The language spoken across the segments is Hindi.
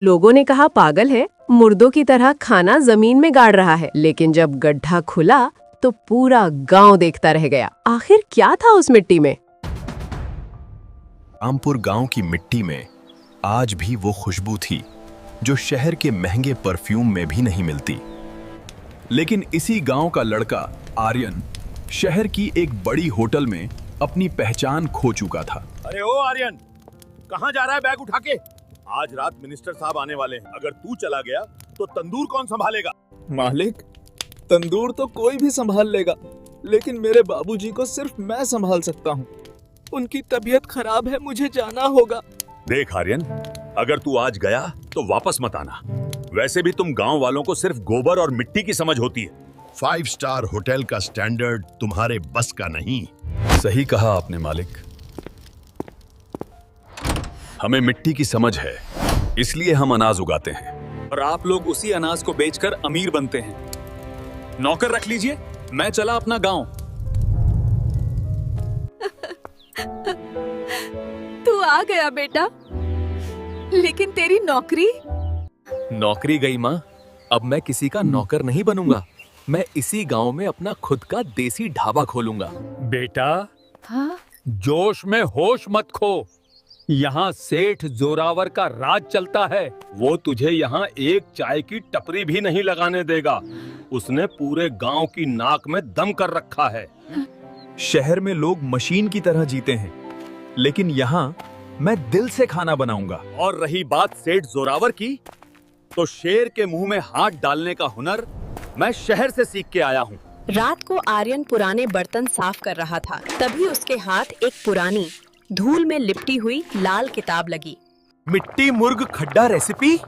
लोगों ने कहा पागल है, मुर्दों की तरह खाना जमीन में गाड़ रहा है। लेकिन जब गड्ढा खुला तो पूरा गांव देखता रह गया। आखिर क्या था उस मिट्टी में? रामपुर गांव की मिट्टी में आज भी वो खुशबू थी जो शहर के महंगे परफ्यूम में भी नहीं मिलती। लेकिन इसी गांव का लड़का आर्यन शहर की एक बड़ी होटल में अपनी पहचान खो चुका था। अरे ओ आर्यन, कहाँ जा रहा है बैग उठा के? आज रात मिनिस्टर साहब आने वाले हैं। अगर तू चला गया तो तंदूर कौन संभालेगा? मालिक, तंदूर तो कोई भी संभाल लेगा, लेकिन मेरे बाबूजी को सिर्फ मैं संभाल सकता हूँ। उनकी तबीयत खराब है, मुझे जाना होगा। देख आर्यन, अगर तू आज गया तो वापस मत आना। वैसे भी तुम गांव वालों को सिर्फ गोबर और मिट्टी की समझ होती है। 5 स्टार होटल का स्टैंडर्ड तुम्हारे बस का नहीं। सही कहा आपने मालिक। हमें मिट्टी की समझ है, इसलिए हम अनाज उगाते हैं। और आप लोग उसी अनाज को बेचकर अमीर बनते हैं। नौकर रख लीजिए, मैं चला अपना गांव। तू आ गया बेटा, लेकिन तेरी नौकरी? नौकरी गई माँ, अब मैं किसी का नौकर नहीं बनूंगा। मैं इसी गांव में अपना खुद का देसी ढाबा खोलूंगा। बेटा, हाँ? जोश में होश मत खो। यहाँ सेठ जोरावर का राज चलता है। वो तुझे यहाँ एक चाय की टपरी भी नहीं लगाने देगा। उसने पूरे गांव की नाक में दम कर रखा है। शहर में लोग मशीन की तरह जीते हैं, लेकिन यहाँ मैं दिल से खाना बनाऊंगा। और रही बात सेठ जोरावर की, तो शेर के मुंह में हाथ डालने का हुनर मैं शहर से सीख के आया हूँ। रात को आर्यन पुराने बर्तन साफ कर रहा था, तभी उसके हाथ एक पुरानी धूल में लिपटी हुई लाल किताब लगी। मिट्टी मुर्ग खड्डा रेसिपी?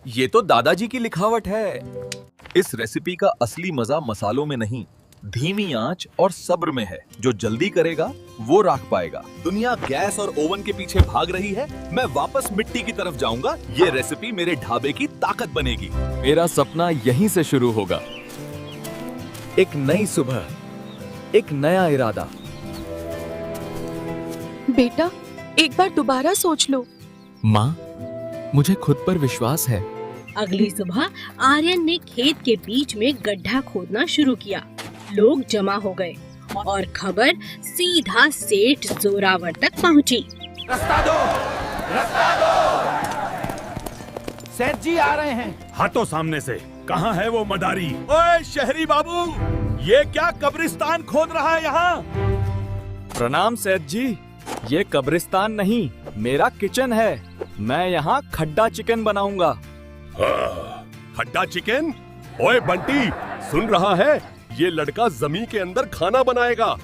ये तो दादाजी की लिखावट है। इस रेसिपी का असली मजा मसालों में नहीं, धीमी आंच और सब्र में है। जो जल्दी करेगा वो राख पाएगा। दुनिया गैस और ओवन के पीछे भाग रही है, मैं वापस मिट्टी की तरफ जाऊंगा। ये रेसिपी मेरे ढाबे की ताकत बनेगी। मेरा सपना यहीं से शुरू होगा। एक नई सुबह, एक नया इरादा। बेटा, एक बार दोबारा सोच लो। माँ, मुझे खुद पर विश्वास है। अगली सुबह आर्यन ने खेत के बीच में गड्ढा खोदना शुरू किया। लोग जमा हो गए और खबर सीधा सेठ जोरावर तक पहुंची। रास्ता दो, रास्ता दो। सेठ जी आ रहे हैं। हटो सामने से। कहाँ है वो मदारी? ओए शहरी बाबू, ये क्या कब्रिस्तान खोद रहा है यहाँ? प्रणाम सेठ जी, ये कब्रिस्तान नहीं, मेरा किचन है। मैं यहाँ खड्डा चिकन बनाऊंगा। खड्डा चिकन? ओए बंटी, सुन रहा है? ये लड़का जमीन के अंदर खाना बनाएगा।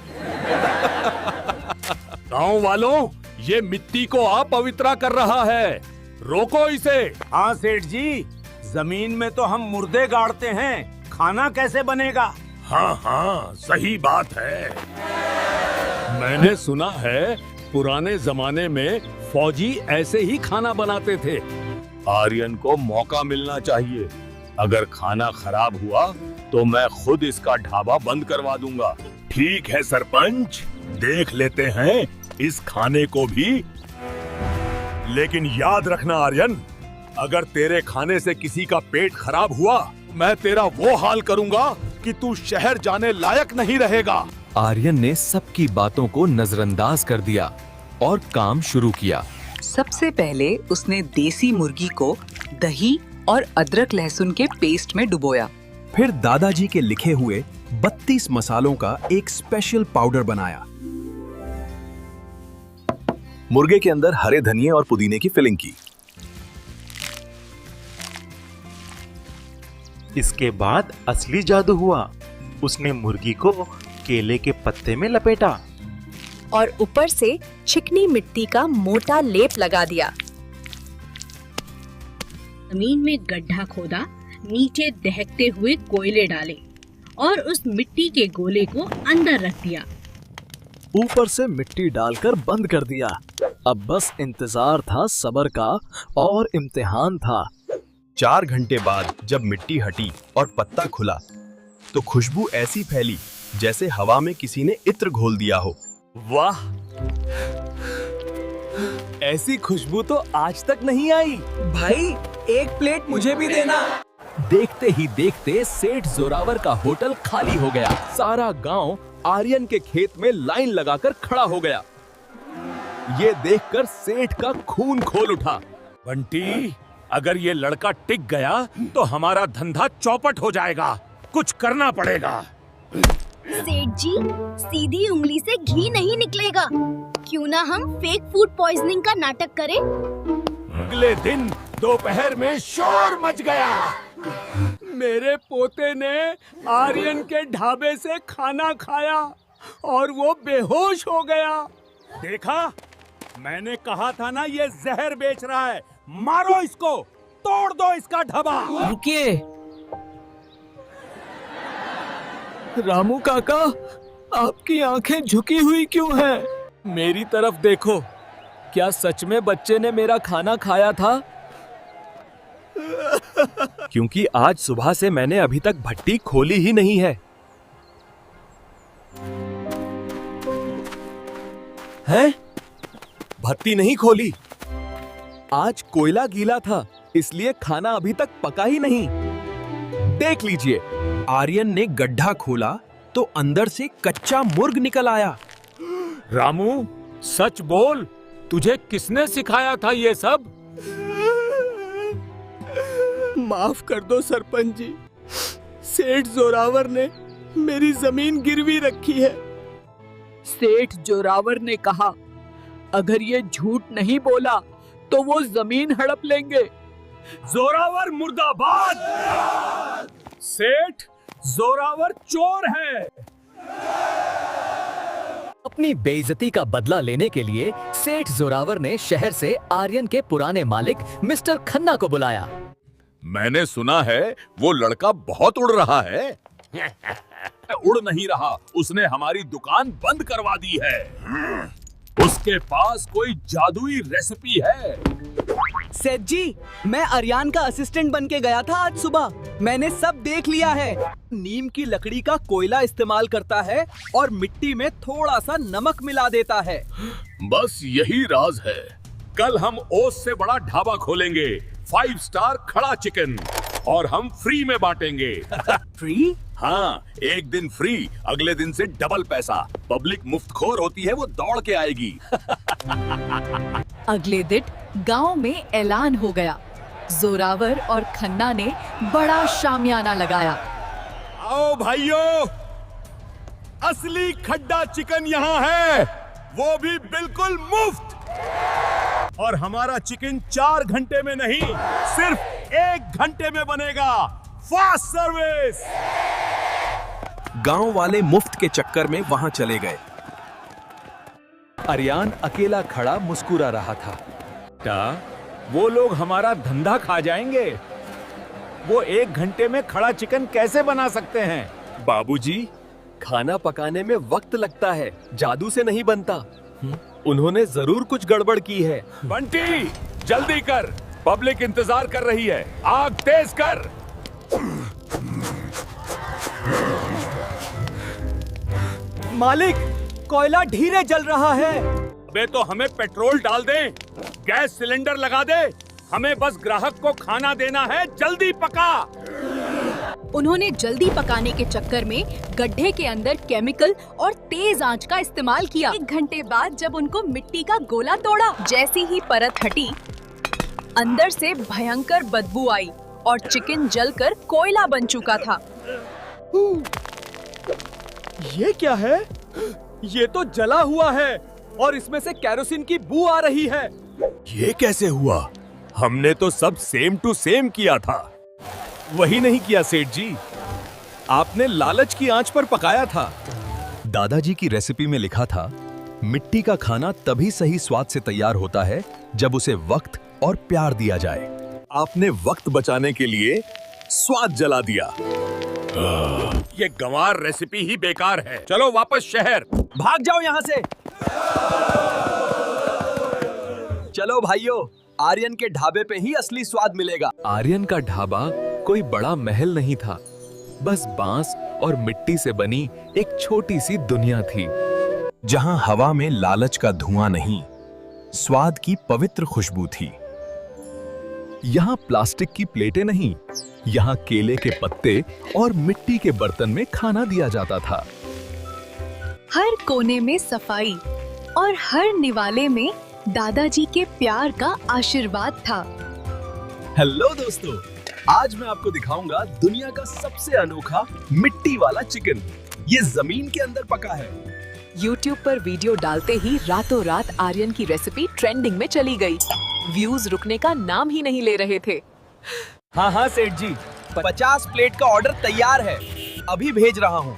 गांव वालों, ये मिट्टी को अपवित्र कर रहा है, रोको इसे। हाँ सेठ जी, जमीन में तो हम मुर्दे गाड़ते हैं, खाना कैसे बनेगा? हाँ हाँ, सही बात है। मैंने सुना है पुराने जमाने में फौजी ऐसे ही खाना बनाते थे। आर्यन को मौका मिलना चाहिए। अगर खाना खराब हुआ तो मैं खुद इसका ढाबा बंद करवा दूंगा। ठीक है सरपंच, देख लेते हैं इस खाने को भी। लेकिन याद रखना आर्यन, अगर तेरे खाने से किसी का पेट खराब हुआ, मैं तेरा वो हाल करूंगा कि तू शहर जाने लायक नहीं रहेगा। आर्यन ने सबकी बातों को नजरअंदाज कर दिया और काम शुरू किया। सबसे पहले उसने देसी मुर्गी को दही और अदरक लहसुन के पेस्ट में डुबोया। फिर दादाजी के लिखे हुए 32 मसालों का एक स्पेशल पाउडर बनाया। मुर्गे के अंदर हरे धनिए और पुदीने की फिलिंग की। इसके बाद असली जादू हुआ। उसने मुर्गी को केले के पत्ते में लपेटा और ऊपर से चिकनी मिट्टी का मोटा लेप लगा दिया। जमीन में गड्ढा खोदा, नीचे दहकते हुए कोयले डाले और उस मिट्टी के गोले को अंदर रख दिया। ऊपर से मिट्टी डालकर बंद कर दिया। अब बस इंतजार था सब्र का और इम्तिहान था। 4 घंटे बाद जब मिट्टी हटी और पत्ता खुला तो खुशबू ऐसी फैली जैसे हवा में किसी ने इत्र घोल दिया हो। वाह, ऐसी खुशबू तो आज तक नहीं आई। भाई, एक प्लेट मुझे भी देना। देखते ही देखते सेठ जोरावर का होटल खाली हो गया। सारा गांव आर्यन के खेत में लाइन लगाकर खड़ा हो गया। ये देखकर सेठ का खून खोल उठा। बंटी, अगर ये लड़का टिक गया तो हमारा धंधा चौपट हो जाएगा। कुछ करना पड़ेगा। सेठ जी, सीधी उंगली से घी नहीं निकलेगा। क्यों ना हम फेक फूड पॉइजनिंग का नाटक करें? अगले दिन दोपहर में शोर मच गया। मेरे पोते ने आर्यन के ढाबे से खाना खाया और वो बेहोश हो गया। देखा, मैंने कहा था ना ये जहर बेच रहा है। मारो इसको, तोड़ दो इसका ढाबा। रुकिए रामू काका, आपकी आंखें झुकी हुई क्यों हैं? मेरी तरफ देखो। क्या सच में बच्चे ने मेरा खाना खाया था? क्योंकि आज सुबह से मैंने अभी तक भट्टी खोली ही नहीं है। हैं? भट्टी नहीं खोली? आज कोयला गीला था, इसलिए खाना अभी तक पका ही नहीं। देख लीजिए, आर्यन ने गड्ढा खोला तो अंदर से कच्चा मुर्ग निकल आया। रामू, सच बोल, तुझे किसने सिखाया था ये सब? माफ कर दो सरपंच जी, सेठ जोरावर ने मेरी जमीन गिरवी रखी है। सेठ जोरावर ने कहा, अगर ये झूठ नहीं बोला तो वो जमीन हड़प लेंगे। जोरावर मुर्दाबाद! सेठ जोरावर चोर है। अपनी बेइज्जती का बदला लेने के लिए सेठ जोरावर ने शहर से आर्यन के पुराने मालिक मिस्टर खन्ना को बुलाया। मैंने सुना है वो लड़का बहुत उड़ रहा है। उड़ नहीं रहा, उसने हमारी दुकान बंद करवा दी है। उसके पास कोई जादुई रेसिपी है। सेठ जी, मैं आर्यन का असिस्टेंट बन के गया था आज सुबह। मैंने सब देख लिया है। नीम की लकड़ी का कोयला इस्तेमाल करता है और मिट्टी में थोड़ा सा नमक मिला देता है। बस यही राज है। कल हम ओस से बड़ा ढाबा खोलेंगे, 5 स्टार खड़ा चिकन, और हम फ्री में बांटेंगे। फ्री? हाँ, एक दिन फ्री, अगले दिन से डबल पैसा। पब्लिक मुफ्तखोर होती है, वो दौड़ के आएगी। अगले दिन गांव में ऐलान हो गया। जोरावर और खन्ना ने बड़ा शामियाना लगाया। आओ भाइयों, असली खड्डा चिकन यहाँ है, वो भी बिल्कुल मुफ्त। और हमारा चिकन 4 घंटे में नहीं, सिर्फ 1 घंटे में बनेगा। Fast service. गांव वाले मुफ्त के चक्कर में वहां चले गए। आर्यन अकेला खड़ा मुस्कुरा रहा था। वो लोग हमारा धंधा खा जाएंगे। वो 1 घंटे में खड़ा चिकन कैसे बना सकते हैं? बाबूजी, खाना पकाने में वक्त लगता है, जादू से नहीं बनता। उन्होंने जरूर कुछ गड़बड़ की है। बंटी, जल्दी कर, पब्लिक इंतजार कर रही है। आग तेज कर। मालिक, कोयला धीरे जल रहा है। अबे तो हमें पेट्रोल डाल दे, गैस सिलेंडर लगा दे। हमें बस ग्राहक को खाना देना है, जल्दी पका। उन्होंने जल्दी पकाने के चक्कर में गड्ढे के अंदर केमिकल और तेज आंच का इस्तेमाल किया। 1 घंटे बाद जब उनको मिट्टी का गोला तोड़ा, जैसी ही परत हटी, अंदर से भयंकर बदबू आई और चिकन जलकर कोयला बन चुका था। ये क्या है? ये तो जला हुआ है और इसमें से केरोसिन की बू आ रही है। ये कैसे हुआ? हमने तो सब सेम टू सेम किया था। वही नहीं किया सेठ जी, आपने लालच की आंच पर पकाया था। दादाजी की रेसिपी में लिखा था, मिट्टी का खाना तभी सही स्वाद से तैयार होता है जब उसे वक्त और प्यार दिया जाए। आपने वक्त बचाने के लिए स्वाद जला दिया। ये गंवार रेसिपी ही बेकार है। चलो वापस शहर। भाग जाओ यहाँ से। चलो भाइयों, आर्यन के ढाबे पे ही असली स्वाद मिलेगा। आर्यन का ढाबा कोई बड़ा महल नहीं था, बस बांस और मिट्टी से बनी एक छोटी सी दुनिया थी, जहां हवा में लालच का धुआं नहीं, स्वाद की पवित्र खुशबू थी। यहाँ प्लास्टिक की प्लेटें नहीं, यहाँ केले के पत्ते और मिट्टी के बर्तन में खाना दिया जाता था। हर कोने में सफाई और हर निवाले में दादाजी के प्यार का आशीर्वाद था। हेलो दोस्तों, आज मैं आपको दिखाऊंगा दुनिया का सबसे अनोखा मिट्टी वाला चिकन। ये जमीन के अंदर पका है। YouTube पर वीडियो डालते ही रातों रात आर्यन की रेसिपी ट्रेंडिंग में चली गई। व्यूज रुकने का नाम ही नहीं ले रहे थे। हाँ हाँ सेठ जी, 50 प्लेट का ऑर्डर तैयार है, अभी भेज रहा हूँ।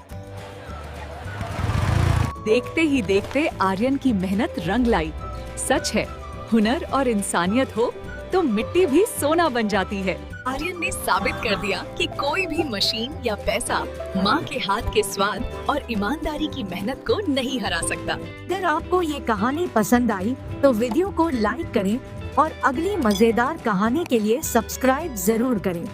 देखते ही देखते आर्यन की मेहनत रंग लाई। सच है, हुनर और इंसानियत हो तो मिट्टी भी सोना बन जाती है। आर्यन ने साबित कर दिया कि कोई भी मशीन या पैसा माँ के हाथ के स्वाद और ईमानदारी की मेहनत को नहीं हरा सकता। अगर आपको ये कहानी पसंद आई तो वीडियो को लाइक करें और अगली मजेदार कहानी के लिए सब्सक्राइब जरूर करें।